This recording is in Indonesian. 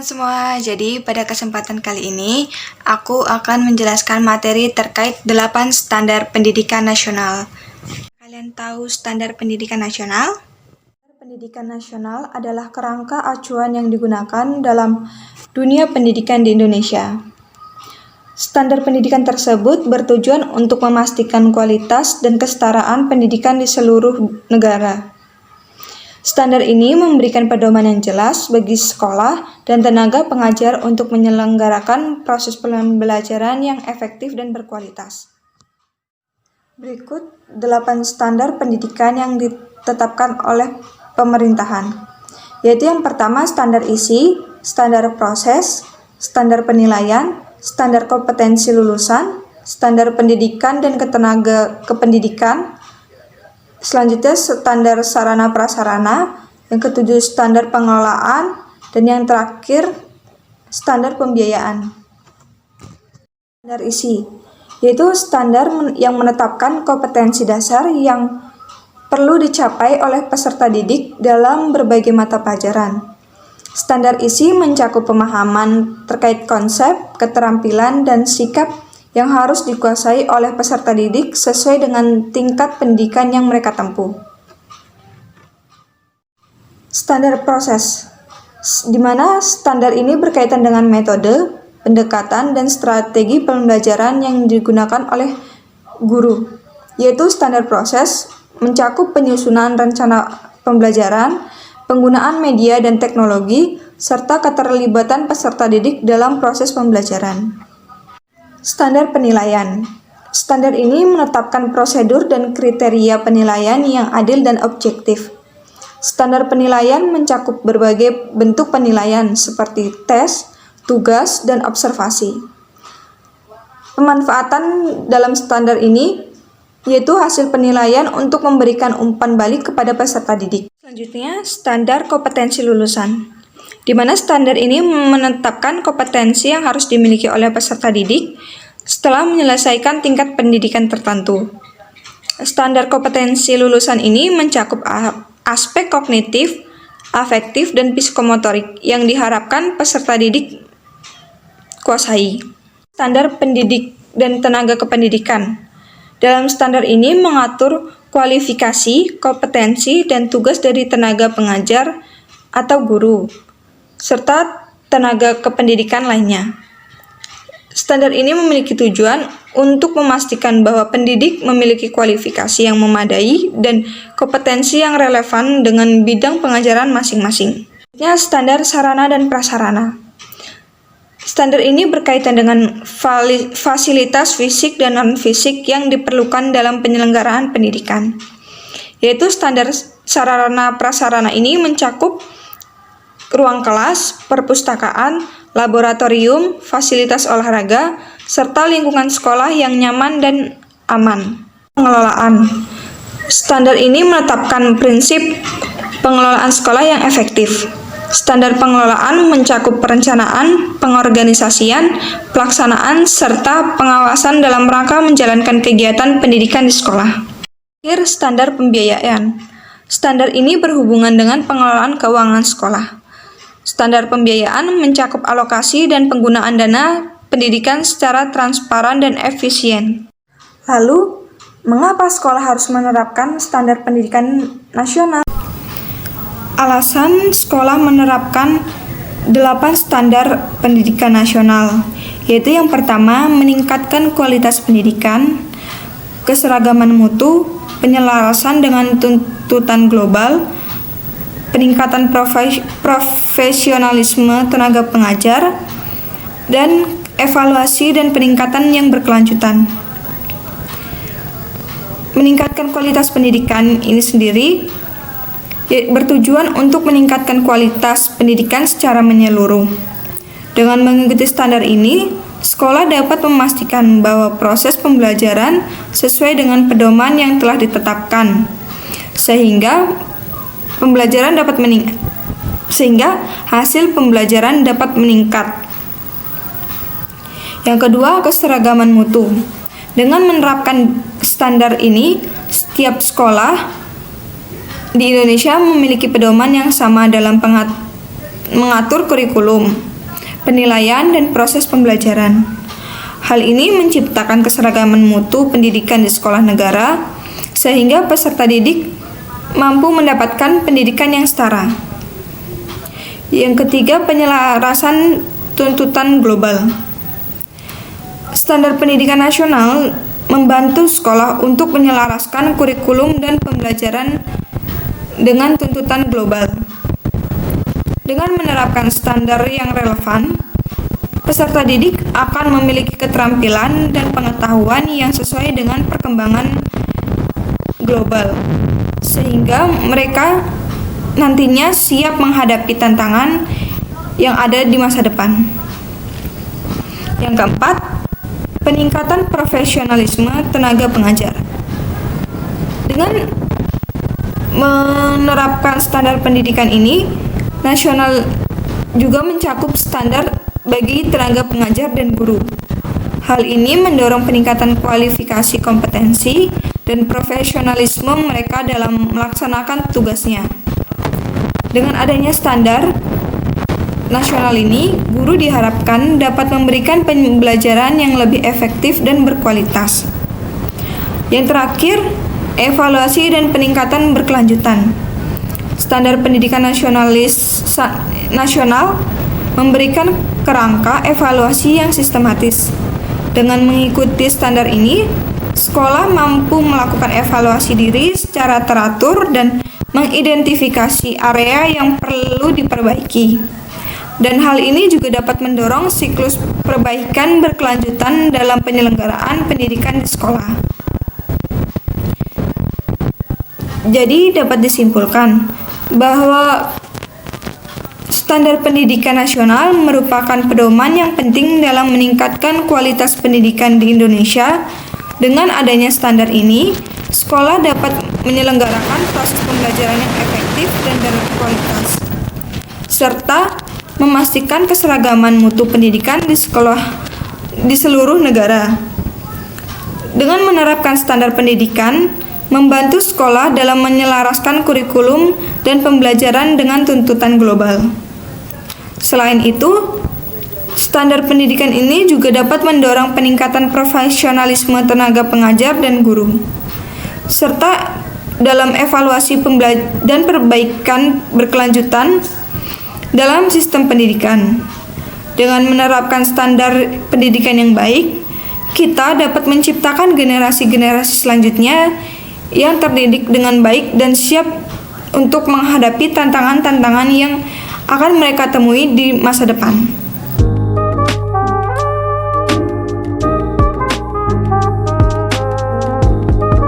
Semua, jadi pada kesempatan kali ini aku akan menjelaskan materi terkait 8 standar pendidikan nasional. Kalian tahu standar pendidikan nasional? Pendidikan nasional adalah kerangka acuan yang digunakan dalam dunia pendidikan di Indonesia. Standar pendidikan tersebut bertujuan untuk memastikan kualitas dan kesetaraan pendidikan di seluruh negara. Standar ini memberikan pedoman yang jelas bagi sekolah dan tenaga pengajar untuk menyelenggarakan proses pembelajaran yang efektif dan berkualitas. Berikut 8 standar pendidikan yang ditetapkan oleh pemerintahan, yaitu yang pertama standar isi, standar proses, standar penilaian, standar kompetensi lulusan, standar pendidikan dan ketenaga kependidikan. Selanjutnya standar sarana prasarana, yang ketujuh standar pengelolaan, dan yang terakhir standar pembiayaan. Standar isi, yaitu standar yang menetapkan kompetensi dasar yang perlu dicapai oleh peserta didik dalam berbagai mata pelajaran. Standar isi mencakup pemahaman terkait konsep, keterampilan, dan sikap yang harus dikuasai oleh peserta didik sesuai dengan tingkat pendidikan yang mereka tempuh. Standar proses, di mana standar ini berkaitan dengan metode, pendekatan, dan strategi pembelajaran yang digunakan oleh guru, yaitu standar proses mencakup penyusunan rencana pembelajaran, penggunaan media dan teknologi, serta keterlibatan peserta didik dalam proses pembelajaran. Standar penilaian. Standar ini menetapkan prosedur dan kriteria penilaian yang adil dan objektif. Standar penilaian mencakup berbagai bentuk penilaian seperti tes, tugas, dan observasi. Pemanfaatan dalam standar ini yaitu hasil penilaian untuk memberikan umpan balik kepada peserta didik. Selanjutnya, standar kompetensi lulusan, di mana standar ini menetapkan kompetensi yang harus dimiliki oleh peserta didik setelah menyelesaikan tingkat pendidikan tertentu. Standar kompetensi lulusan ini mencakup aspek kognitif, afektif, dan psikomotorik yang diharapkan peserta didik kuasai. Standar pendidik dan tenaga kependidikan. Dalam standar ini mengatur kualifikasi, kompetensi, dan tugas dari tenaga pengajar atau guru, serta tenaga kependidikan lainnya. Standar ini memiliki tujuan untuk memastikan bahwa pendidik memiliki kualifikasi yang memadai dan kompetensi yang relevan dengan bidang pengajaran masing-masing. Standar sarana dan prasarana. Standar ini berkaitan dengan fasilitas fisik dan non-fisik yang diperlukan dalam penyelenggaraan pendidikan, yaitu standar sarana prasarana ini mencakup ruang kelas, perpustakaan, laboratorium, fasilitas olahraga, serta lingkungan sekolah yang nyaman dan aman. Pengelolaan. Standar ini menetapkan prinsip pengelolaan sekolah yang efektif. Standar pengelolaan mencakup perencanaan, pengorganisasian, pelaksanaan, serta pengawasan dalam rangka menjalankan kegiatan pendidikan di sekolah. Akhir, standar pembiayaan. Standar ini berhubungan dengan pengelolaan keuangan sekolah. Standar pembiayaan mencakup alokasi dan penggunaan dana pendidikan secara transparan dan efisien. Lalu, mengapa sekolah harus menerapkan standar pendidikan nasional? Alasan sekolah menerapkan 8 standar pendidikan nasional, yaitu yang pertama, meningkatkan kualitas pendidikan, keseragaman mutu, penyelarasan dengan tuntutan global, peningkatan profesionalisme tenaga pengajar, dan evaluasi dan peningkatan yang berkelanjutan. Meningkatkan kualitas pendidikan ini sendiri bertujuan untuk meningkatkan kualitas pendidikan secara menyeluruh. Dengan mengikuti standar ini, sekolah dapat memastikan bahwa proses pembelajaran sesuai dengan pedoman yang telah ditetapkan, sehingga hasil pembelajaran dapat meningkat. Yang kedua, keseragaman mutu. Dengan menerapkan standar ini, setiap sekolah di Indonesia memiliki pedoman yang sama dalam mengatur kurikulum, penilaian, dan proses pembelajaran. Hal ini menciptakan keseragaman mutu pendidikan di sekolah negara, sehingga peserta didik mampu mendapatkan pendidikan yang setara. Yang ketiga, penyelarasan tuntutan global. Standar pendidikan nasional membantu sekolah untuk menyelaraskan kurikulum dan pembelajaran dengan tuntutan global. Dengan menerapkan standar yang relevan, peserta didik akan memiliki keterampilan dan pengetahuan yang sesuai dengan perkembangan global, sehingga mereka nantinya siap menghadapi tantangan yang ada di masa depan. Yang keempat, peningkatan profesionalisme tenaga pengajar. Dengan menerapkan standar pendidikan ini, nasional juga mencakup standar bagi tenaga pengajar dan guru. Hal ini mendorong peningkatan kualifikasi kompetensi dan profesionalisme mereka dalam melaksanakan tugasnya. Dengan adanya standar nasional ini, guru diharapkan dapat memberikan pembelajaran yang lebih efektif dan berkualitas. Yang terakhir, evaluasi dan peningkatan berkelanjutan. Standar pendidikan nasional memberikan kerangka evaluasi yang sistematis. Dengan mengikuti standar ini, sekolah mampu melakukan evaluasi diri secara teratur dan mengidentifikasi area yang perlu diperbaiki. Dan hal ini juga dapat mendorong siklus perbaikan berkelanjutan dalam penyelenggaraan pendidikan di sekolah. Jadi dapat disimpulkan bahwa standar pendidikan nasional merupakan pedoman yang penting dalam meningkatkan kualitas pendidikan di Indonesia. Dengan adanya standar ini, sekolah dapat menyelenggarakan proses pembelajaran yang efektif dan berkualitas, serta memastikan keseragaman mutu pendidikan di seluruh negara. Dengan menerapkan standar pendidikan, membantu sekolah dalam menyelaraskan kurikulum dan pembelajaran dengan tuntutan global. Selain itu, standar pendidikan ini juga dapat mendorong peningkatan profesionalisme tenaga pengajar dan guru, serta dalam evaluasi dan perbaikan berkelanjutan dalam sistem pendidikan. Dengan menerapkan standar pendidikan yang baik, kita dapat menciptakan generasi-generasi selanjutnya yang terdidik dengan baik dan siap untuk menghadapi tantangan-tantangan yang akan mereka temui di masa depan.